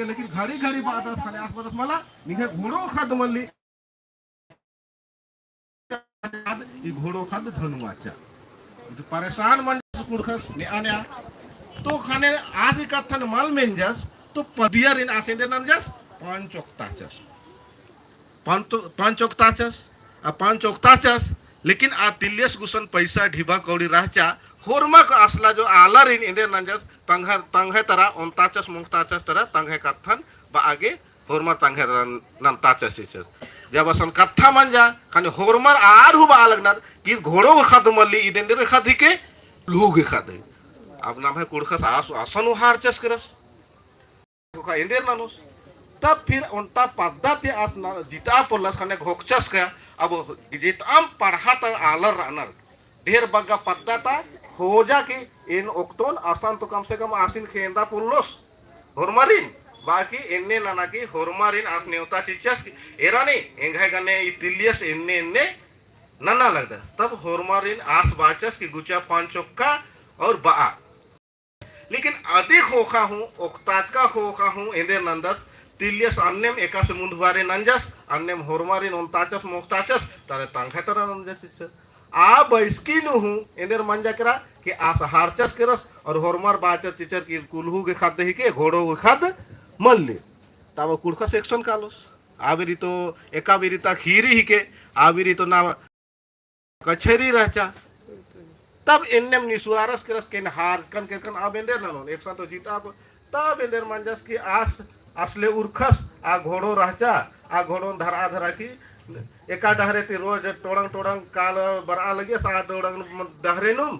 के लेकिन घड़ी घड़ी बात खाने आसपास मला निघे घोड़ो खाद म्हणली घोड़ो खाद धनुआचा परेशान म्हणजे कुडखस ने आण्या तो खाने आज कथन माल मेंजस तो पदियर इन आसेंदे नंजस पांच ओक्ताचस लेकिन आ तिलियस गुसन पैसा ढिबा कौड़ी रहचा होरमक असला जो आलर इन इंदे नंजस तंगे तरा ओंताचस मुक्ताचस तरा तंगे कथन बा आगे होरमर तंगे नंताचस इचस जब असन कथा मन जा खाने होरमर आर हुबा अलगनार कि घोड़ो खाद मल्ली इदेंदे खादी के लोग खादे अब नाम है कुड़खस आसन हार चस करस का इंदेर नानुस तब फिर उनता पद्धति आसना जिता पोलस खाने घोकचस का अब जिताम पढ़ाता आलर रानर ढेर बग्गा पद्धता हो जा कि इन ओक्टोन आसान तो कम से कम आसिन खेंदा पुल्लोस होरमारिन बाकी इन्ने नाना की होरमारिन आस नेवता चिचस एरानी एंघाय गने इतिलियस इन्ने नना लगता तब होरमारिन आस बाचस की गुचा पांचोक्का और बा लेकिन अधिक होखा हूँ ओक्ताज का होखा हूँ इंदे नंदस तिलियस अन्यम एका से मुंडवारे नंजस अन्यम होरमारिन ओंताचस मोक्ताचस तारे तंगे तरह नंजस आ बैसकी नु हूँ इंदेर मंजा करा कि आस हारचस करस और होरमार बाचस चिचर की कुलहू के खाद ही के घोड़ो के खाद मन ले तब कुड़खा सेक्शन कालोस आबिरी तो एका बिरिता खीरी ही के आबिरी तो ना कचेरी रहचा तब इन्नेम निसुआरस करस के हार कन के कन आबेंदर ननो एक साथ तो जीता तब इंदर मंजस की आस असले उर्खस आ घोड़ो रहचा आ घोड़ो धरा धरा की एका डहरे ती रोज टोड़ंग काल बरा लगे सा टोड़ंग डहरे नुम